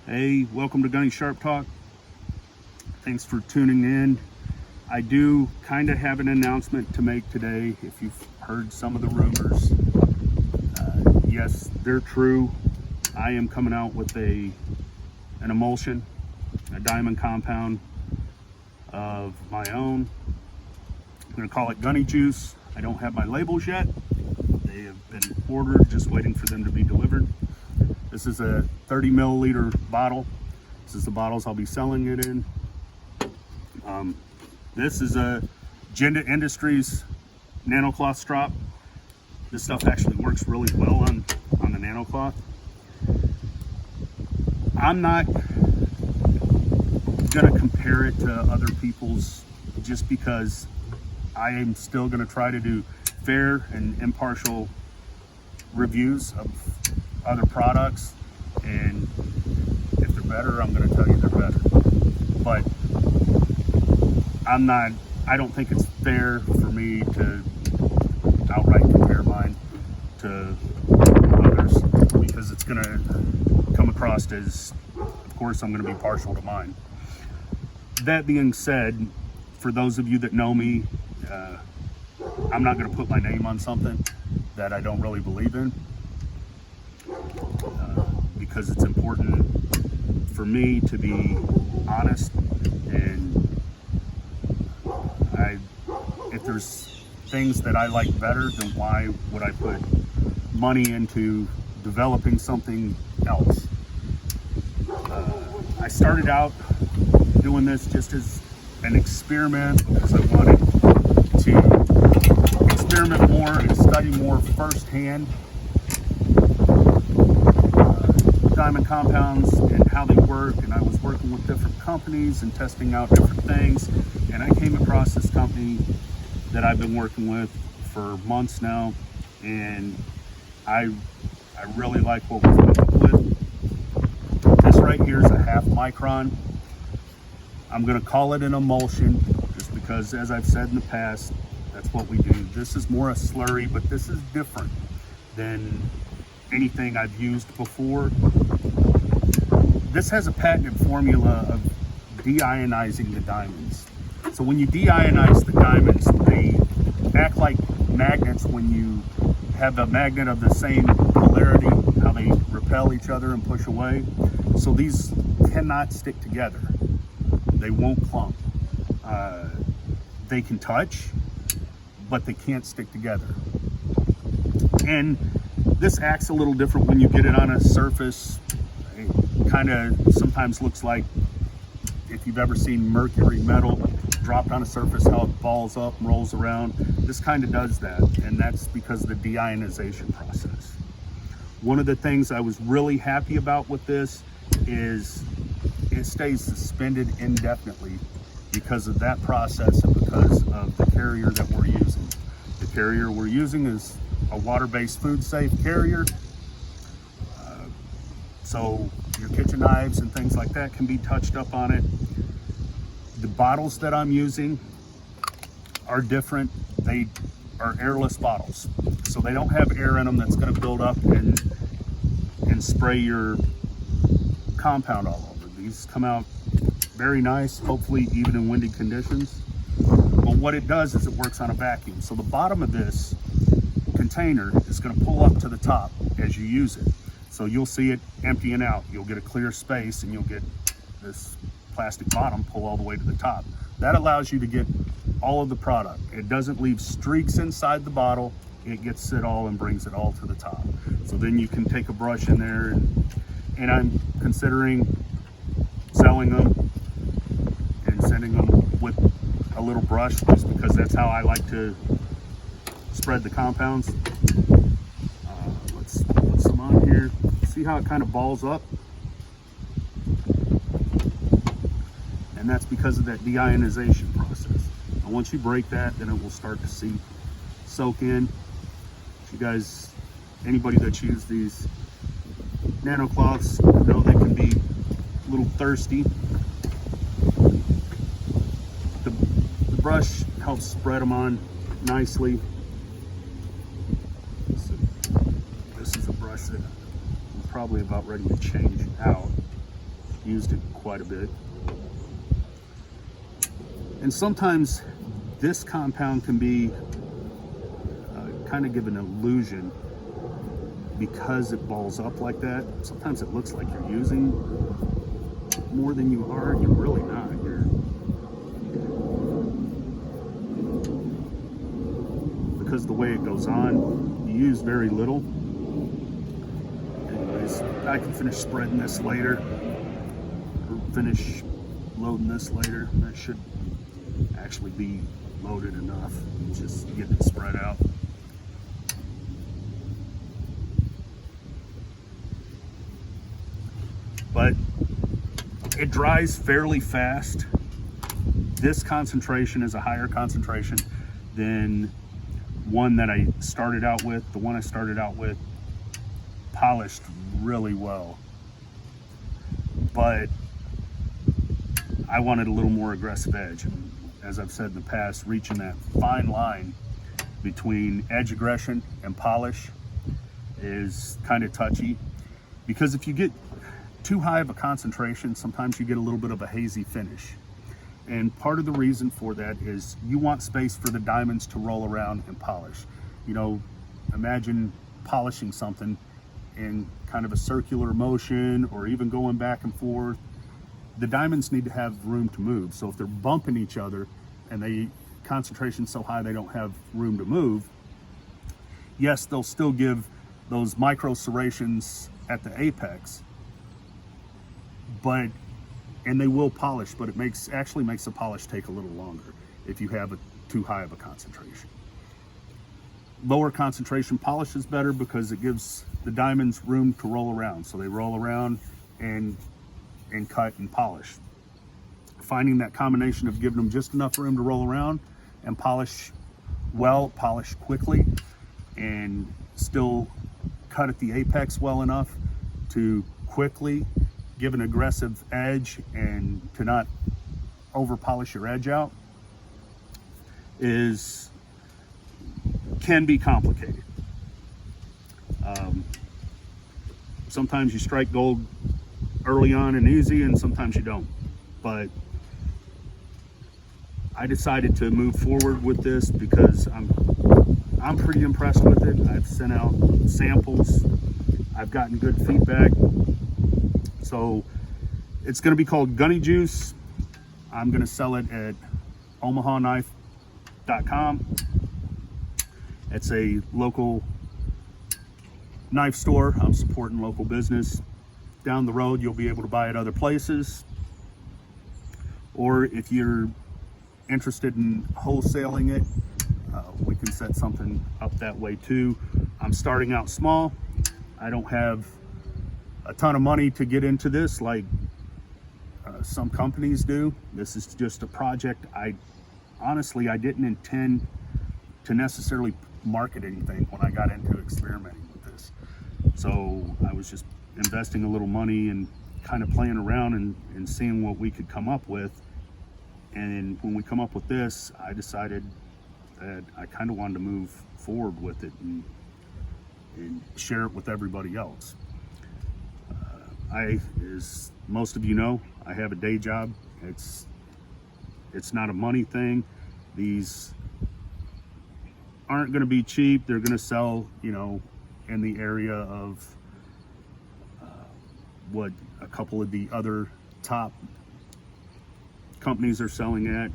Hey, welcome to Gunny Sharp Talk. Thanks for tuning in. I do kind of have an announcement to make today. If you've heard some of the rumors, yes, they're true. I am coming out with an emulsion, a diamond compound of my own. I'm going to call it Gunny Juice. I don't have my labels yet. They have been ordered, just waiting for them to be delivered. This is a 30 milliliter bottle. This is the bottles I'll be selling it in. This is a Genda Industries nanocloth strop. This stuff actually works really well on the nanocloth. I'm not gonna compare it to other people's just because I am still gonna try to do fair and impartial reviews of other products, and if they're better, I'm going to tell you they're better. But I don't think it's fair for me to outright compare mine to others, because it's going to come across as, of course, I'm going to be partial to mine. That being said, for those of you that know me, I'm not going to put my name on something that I don't really believe in. Because it's important for me to be honest, and if there's things that I like better, then why would I put money into developing something else? I started out doing this just as an experiment because I wanted to experiment more and study more firsthand diamond compounds and how they work, and I was working with different companies and testing out different things, and I came across this company that I've been working with for months now, and I really like what we've come up with. This right here is a 1/2 micron. I'm going to call it an emulsion just because, as I've said in the past, that's what we do. This is more a slurry, but this is different than anything I've used before. This has a patented formula of deionizing the diamonds. So when you deionize the diamonds, they act like magnets. When you have a magnet of the same polarity, how they repel each other and push away. So these cannot stick together. They won't clump. They can touch, but they can't stick together. And this acts a little different when you get it on a surface. It kind of sometimes looks like, if you've ever seen mercury metal dropped on a surface, how it balls up and rolls around. This kind of does that, and that's because of the deionization process. One of the things I was really happy about with this is it stays suspended indefinitely because of that process and because of the carrier that we're using. The carrier we're using is a water-based food-safe carrier, so your kitchen knives and things like that can be touched up on it. The bottles that I'm using are different. They are airless bottles, so they don't have air in them that's going to build up and spray your compound all over. These come out very nice, hopefully even in windy conditions. But what it does is it works on a vacuum. So the bottom of this container is going to pull up to the top as you use it. So you'll see it emptying out. You'll get a clear space, and you'll get this plastic bottom pull all the way to the top. That allows you to get all of the product. It doesn't leave streaks inside the bottle. It gets it all and brings it all to the top. So then you can take a brush in there, and I'm considering selling them and sending them with a little brush, just because that's how I like to spread the compounds. Let's put some on here. See how it kind of balls up? And that's because of that deionization process. And once you break that, then it will start to soak in. If you guys, anybody that's used these nanocloths, know they can be a little thirsty. The brush helps spread them on nicely. So this is a brush that I'm probably about ready to change out. used it quite a bit. And sometimes this compound can be kind of give an illusion because it balls up like that. Sometimes it looks like you're using more than you are, and you're really not. Because the way it goes on, you use very little. Anyways, I can finish spreading this later, or finish loading this later. That should actually be loaded enough. Just getting it spread out. But it dries fairly fast. This concentration is a higher concentration than one that I started out with. The one I started out with polished really well, but I wanted a little more aggressive edge. And as I've said in the past, reaching that fine line between edge aggression and polish is kind of touchy, because if you get too high of a concentration, sometimes you get a little bit of a hazy finish. And part of the reason for that is you want space for the diamonds to roll around and polish. You know, imagine polishing something in kind of a circular motion, or even going back and forth. The diamonds need to have room to move. So if they're bumping each other and the concentration's so high they don't have room to move, yes, they'll still give those micro serrations at the apex, and they will polish, but it actually makes the polish take a little longer if you have too high of a concentration. Lower concentration polish is better because it gives the diamonds room to roll around. So they roll around and cut and polish. Finding that combination of giving them just enough room to roll around and polish well, polish quickly, and still cut at the apex well enough to quickly give an aggressive edge and to not over polish your edge out can be complicated. Sometimes you strike gold early on and easy, and sometimes you don't. But I decided to move forward with this because I'm pretty impressed with it. I've sent out samples. I've gotten good feedback. So it's going to be called Gunny Juice. I'm going to sell it at omahaknife.com. It's a local knife store. I'm supporting local business. Down the road, you'll be able to buy it other places. Or if you're interested in wholesaling it, we can set something up that way too. I'm starting out small. I don't have a ton of money to get into this like some companies do. This is just a project. Honestly, I didn't intend to necessarily market anything when I got into experimenting with this. So I was just investing a little money and kind of playing around and seeing what we could come up with. And when we come up with this, I decided that I kind of wanted to move forward with it and share it with everybody else. As most of you know, I have a day job. It's not a money thing. These aren't going to be cheap. They're going to sell, in the area of what a couple of the other top companies are selling at.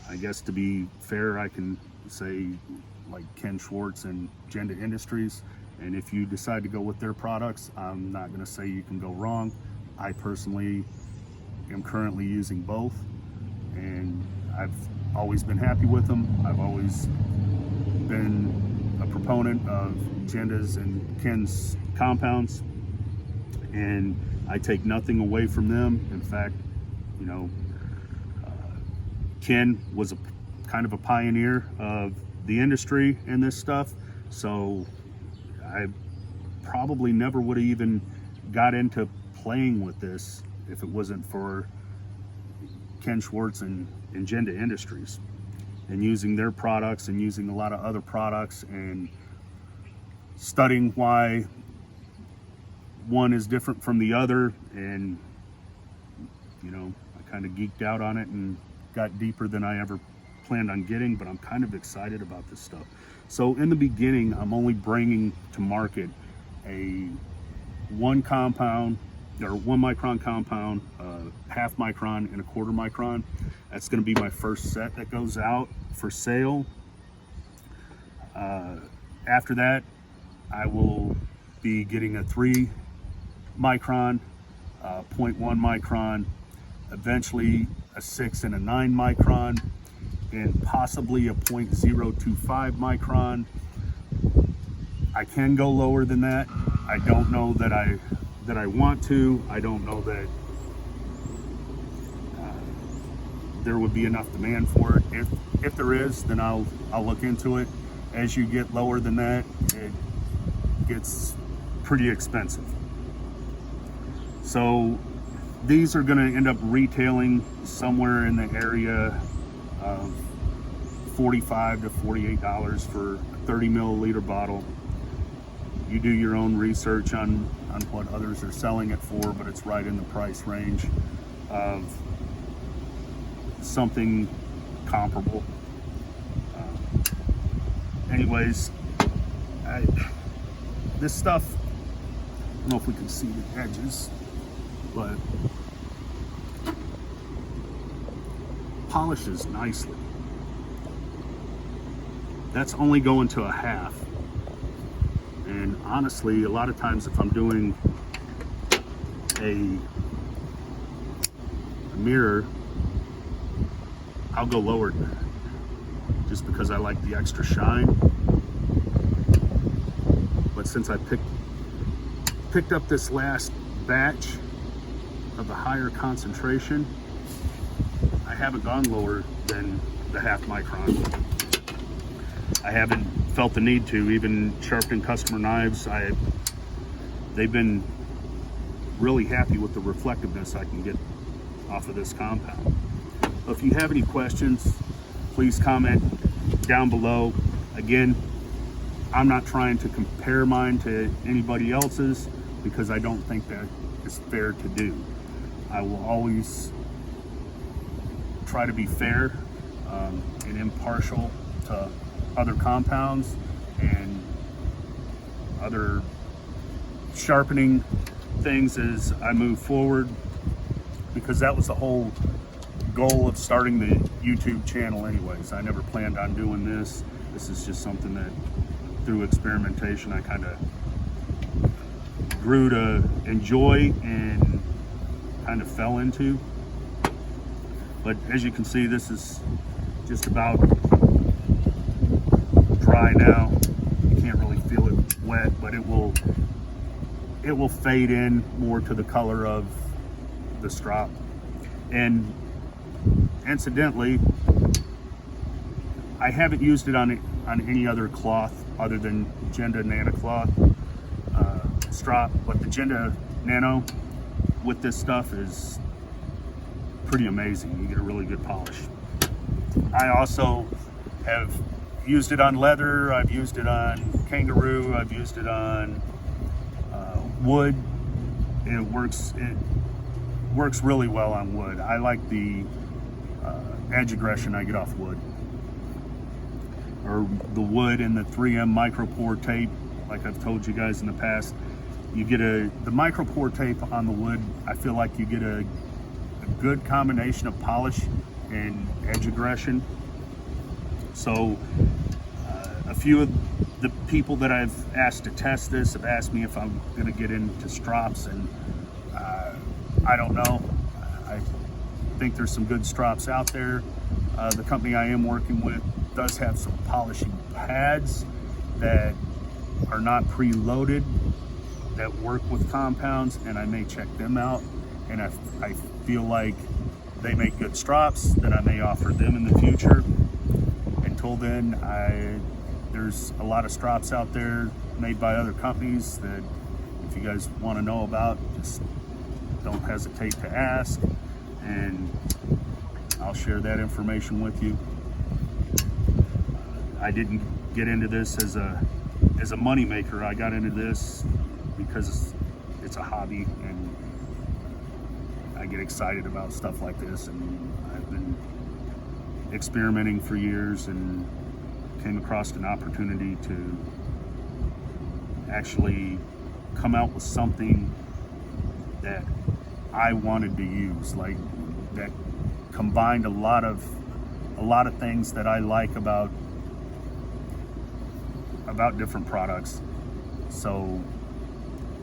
I guess to be fair, I can say like Ken Schwartz and Genda Industries. And if you decide to go with their products, I'm not going to say you can go wrong. I personally am currently using both, and I've always been happy with them. I've always been a proponent of Genda's and Ken's compounds, and I take nothing away from them. In fact, Ken was kind of a pioneer of the industry in this stuff, so I probably never would have even got into playing with this if it wasn't for Ken Schwartz and Genda Industries, and using their products and using a lot of other products and studying why one is different from the other, and you know, I kind of geeked out on it and got deeper than I ever planned on getting, but I'm kind of excited about this stuff. So in the beginning, I'm only bringing to market a 1 compound or 1 micron compound, half micron and a 1/4 micron. That's going to be my first set that goes out for sale. After that, I will be getting a 3 micron, 0.1 micron, eventually a 6 and a 9 micron, and possibly a 0.025 micron. I can go lower than that. I don't know that I want to. I don't know that there would be enough demand for it. If there is, then I'll look into it. As you get lower than that, it gets pretty expensive. So these are going to end up retailing somewhere in the area of $45 to $48 for a 30 milliliter bottle. You do your own research on what others are selling it for, but it's right in the price range of something comparable. Anyways, this stuff, I don't know if we can see the edges, but polishes nicely. That's only going to a half. And honestly, a lot of times if I'm doing a mirror, I'll go lower than that, just because I like the extra shine. But since I picked up this last batch of the higher concentration, I haven't gone lower than the half micron. I haven't felt the need to. Even sharpening customer knives, they've been really happy with the reflectiveness I can get off of this compound. So if you have any questions, please comment down below. Again, I'm not trying to compare mine to anybody else's because I don't think that is fair to do. I will always try to be fair and impartial to other compounds and other sharpening things as I move forward, because that was the whole goal of starting the YouTube channel anyways. I never planned on doing this. This is just something that through experimentation I kind of grew to enjoy and kind of fell into. But as you can see, this is just about dry now. You can't really feel it wet, but it will fade in more to the color of the strop. And incidentally, I haven't used it on any other cloth other than Genda Nano cloth strop, but the Genda Nano with this stuff is pretty amazing. You get a really good polish. I also have used it on leather, I've used it on kangaroo, I've used it on wood. It works really well on wood. I like the edge aggression I get off wood, or the wood and the 3M micropore tape. Like I've told you guys in the past, you get the micropore tape on the wood. I feel like you get a good combination of polish and edge aggression. So a few of the people that I've asked to test this have asked me if I'm going to get into strops, and I don't know. I think there's some good strops out there. The company I am working with does have some polishing pads that are not preloaded that work with compounds, and I may check them out. And I feel like they make good strops, then I may offer them in the future. Until then, there's a lot of strops out there made by other companies that if you guys want to know about, just don't hesitate to ask, and I'll share that information with you. I didn't get into this as a money maker. I got into this because it's a hobby, and I get excited about stuff like this, and I've been experimenting for years and came across an opportunity to actually come out with something that I wanted to use, like that combined a lot of things that I like about different products. So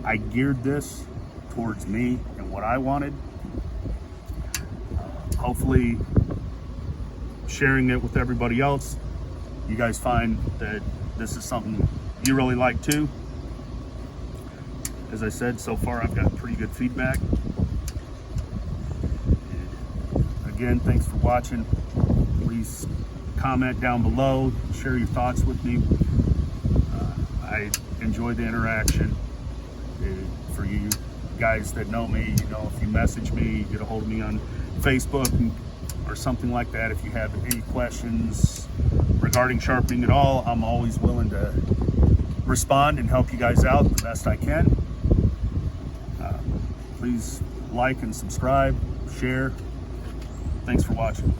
I geared this towards me and what I wanted. Hopefully sharing it with everybody else, you guys find that this is something you really like too. As I said, so far I've got pretty good feedback. Again, thanks for watching. Please comment down below, share your thoughts with me. I enjoy the interaction. For you guys that know me, you know, if you message me, get a hold of me on Facebook or something like that. If you have any questions regarding sharpening at all, I'm always willing to respond and help you guys out the best I can. Please like and subscribe, share. Thanks for watching.